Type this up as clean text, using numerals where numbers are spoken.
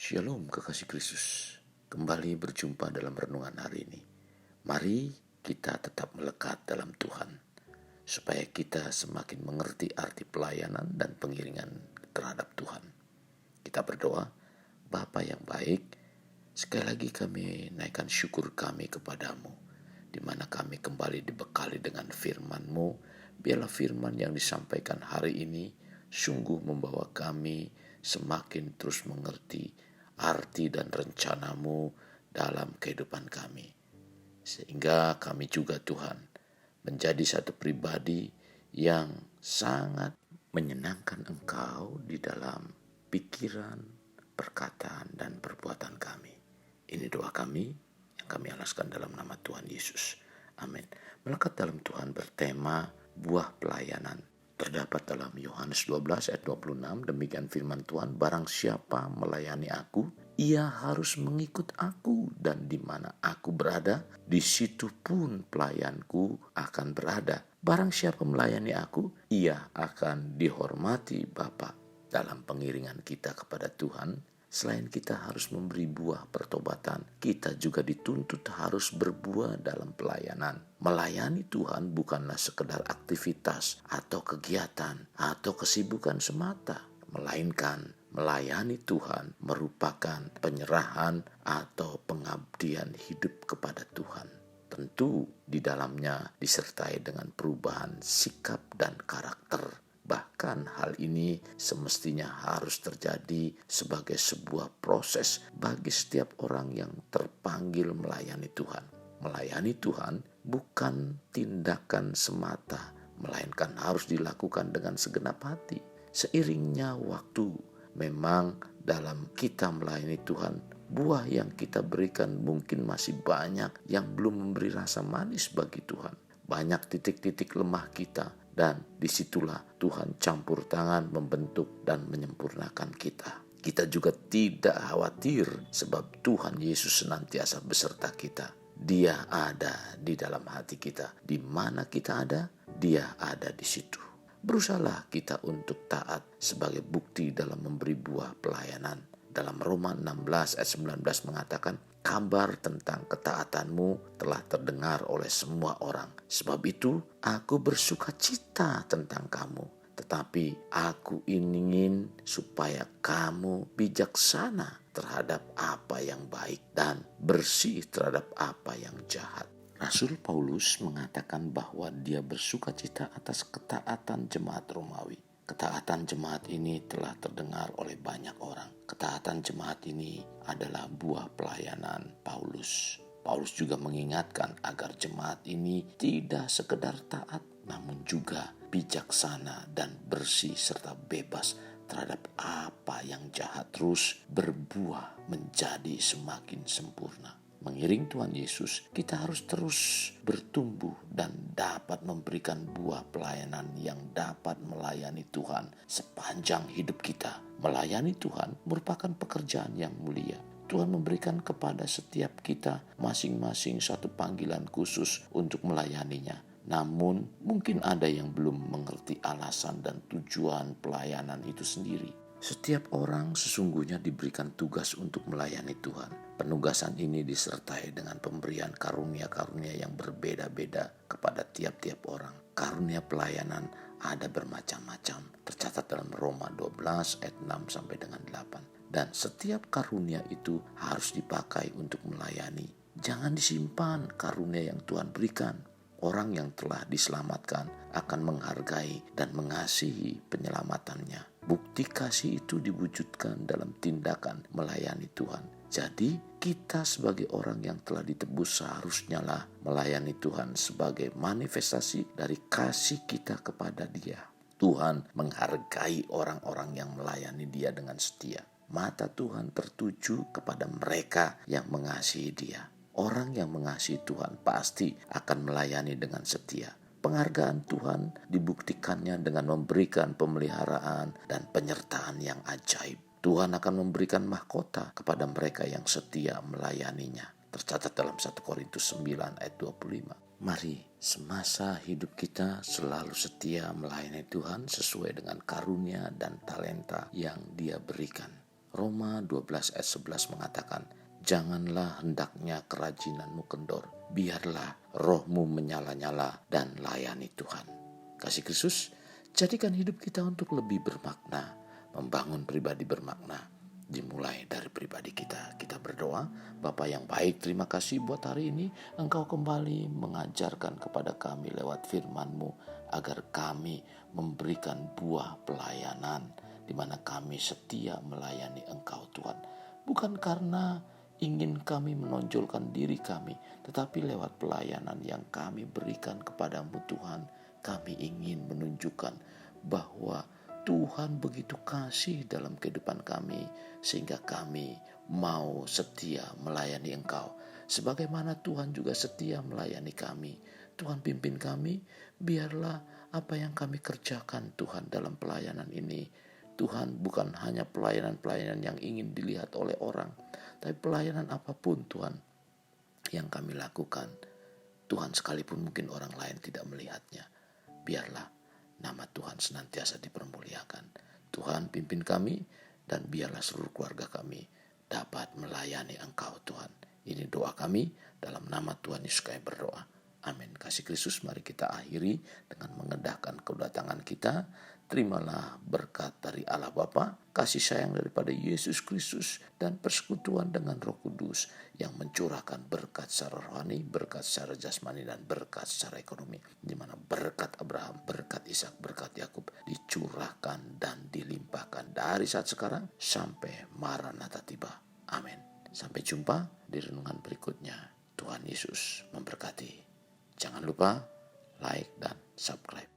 Shalom kekasih Kristus, kembali berjumpa dalam renungan hari ini. Mari kita tetap melekat dalam Tuhan, supaya kita semakin mengerti arti pelayanan dan pengiringan terhadap Tuhan. Kita berdoa, Bapa yang baik, sekali lagi kami naikkan syukur kami kepadamu, di mana kami kembali dibekali dengan firman-Mu. Biarlah firman yang disampaikan hari ini sungguh membawa kami semakin terus mengerti arti dan rencana-Mu dalam kehidupan kami. Sehingga kami juga Tuhan menjadi satu pribadi yang sangat menyenangkan Engkau di dalam pikiran, perkataan, dan perbuatan kami. Ini doa kami yang kami alaskan dalam nama Tuhan Yesus. Amin. Melekat dalam Tuhan bertema buah pelayanan. Terdapat dalam Yohanes 12 ayat 26, demikian firman Tuhan, barang siapa melayani aku, ia harus mengikut aku, dan di mana aku berada, di situ pun pelayanku akan berada. Barang siapa melayani aku, ia akan dihormati Bapa. Dalam pengiringan kita kepada Tuhan, selain kita harus memberi buah pertobatan, kita juga dituntut harus berbuah dalam pelayanan. Melayani Tuhan bukanlah sekedar aktivitas atau kegiatan atau kesibukan semata, melainkan melayani Tuhan merupakan penyerahan atau pengabdian hidup kepada Tuhan. Tentu di dalamnya disertai dengan perubahan sikap dan karakter. Bahkan hal ini semestinya harus terjadi sebagai sebuah proses bagi setiap orang yang terpanggil melayani Tuhan. Melayani Tuhan bukan tindakan semata, melainkan harus dilakukan dengan segenap hati. Seiringnya waktu, memang dalam kita melayani Tuhan, buah yang kita berikan mungkin masih banyak yang belum memberi rasa manis bagi Tuhan. Banyak titik-titik lemah kita, dan disitulah Tuhan campur tangan membentuk dan menyempurnakan kita. Kita juga tidak khawatir sebab Tuhan Yesus senantiasa beserta kita. Dia ada di dalam hati kita. Di mana kita ada, Dia ada di situ. Berusahalah kita untuk taat sebagai bukti dalam memberi buah pelayanan. Dalam Roma 16 ayat 19 mengatakan, kabar tentang ketaatanmu telah terdengar oleh semua orang. Sebab itu aku bersuka cita tentang kamu. Tetapi aku ingin supaya kamu bijaksana terhadap apa yang baik dan bersih terhadap apa yang jahat. Rasul Paulus mengatakan bahwa dia bersuka cita atas ketaatan jemaat Romawi. Ketaatan jemaat ini telah terdengar oleh banyak orang. Ketaatan jemaat ini adalah buah pelayanan Paulus. Paulus juga mengingatkan agar jemaat ini tidak sekedar taat, namun juga bijaksana dan bersih serta bebas terhadap apa yang jahat, terus berbuah menjadi semakin sempurna. Mengiring Tuhan Yesus, kita harus terus bertumbuh dan dapat memberikan buah pelayanan yang dapat melayani Tuhan sepanjang hidup kita. Melayani Tuhan merupakan pekerjaan yang mulia. Tuhan memberikan kepada setiap kita masing-masing satu panggilan khusus untuk melayaninya. Namun mungkin ada yang belum mengerti alasan dan tujuan pelayanan itu sendiri. Setiap orang sesungguhnya diberikan tugas untuk melayani Tuhan. Penugasan ini disertai dengan pemberian karunia-karunia yang berbeda-beda kepada tiap-tiap orang. Karunia pelayanan ada bermacam-macam, tercatat dalam Roma 12 ayat 6 sampai dengan 8. Dan setiap karunia itu harus dipakai untuk melayani. Jangan disimpan karunia yang Tuhan berikan. Orang yang telah diselamatkan akan menghargai dan mengasihi penyelamatannya. Bukti kasih itu diwujudkan dalam tindakan melayani Tuhan. Jadi kita sebagai orang yang telah ditebus seharusnya lah melayani Tuhan sebagai manifestasi dari kasih kita kepada Dia. Tuhan menghargai orang-orang yang melayani Dia dengan setia. Mata Tuhan tertuju kepada mereka yang mengasihi Dia. Orang yang mengasihi Tuhan pasti akan melayani dengan setia. Penghargaan Tuhan dibuktikannya dengan memberikan pemeliharaan dan penyertaan yang ajaib. Tuhan akan memberikan mahkota kepada mereka yang setia melayaninya. Tercatat dalam 1 Korintus 9 ayat 25. Mari semasa hidup kita selalu setia melayani Tuhan sesuai dengan karunia dan talenta yang Dia berikan. Roma 12 ayat 11 mengatakan, janganlah hendaknya kerajinanmu kendor, biarlah rohmu menyala-nyala dan layani Tuhan. Kasih Kristus, jadikan hidup kita untuk lebih bermakna, membangun pribadi bermakna, dimulai dari pribadi kita. Kita berdoa, Bapa yang baik, terima kasih buat hari ini. Engkau kembali mengajarkan kepada kami lewat firman-Mu agar kami memberikan buah pelayanan, di mana kami setia melayani Engkau Tuhan. Bukan karena ingin kami menonjolkan diri kami, tetapi lewat pelayanan yang kami berikan kepadamu Tuhan, kami ingin menunjukkan bahwa Tuhan begitu kasih dalam kehidupan kami, sehingga kami mau setia melayani Engkau. Sebagaimana Tuhan juga setia melayani kami. Tuhan pimpin kami, biarlah apa yang kami kerjakan Tuhan dalam pelayanan ini, Tuhan, bukan hanya pelayanan-pelayanan yang ingin dilihat oleh orang, tapi pelayanan apapun Tuhan yang kami lakukan, Tuhan sekalipun mungkin orang lain tidak melihatnya, biarlah nama Tuhan senantiasa dipermuliakan. Tuhan pimpin kami, dan biarlah seluruh keluarga kami dapat melayani Engkau Tuhan. Ini doa kami, dalam nama Tuhan Yesus kami berdoa. Amin. Kasih Kristus, mari kita akhiri dengan mengendahkan kedatangan kita. Terimalah berkat dari Allah Bapa, kasih sayang daripada Yesus Kristus, dan persekutuan dengan Roh Kudus yang mencurahkan berkat secara rohani, berkat secara jasmani, dan berkat secara ekonomi. Di mana berkat Abraham, berkat Ishak, berkat Yakub dicurahkan dan dilimpahkan dari saat sekarang sampai Maranatha tiba. Amin. Sampai jumpa di renungan berikutnya. Tuhan Yesus memberkati. Jangan lupa like dan subscribe.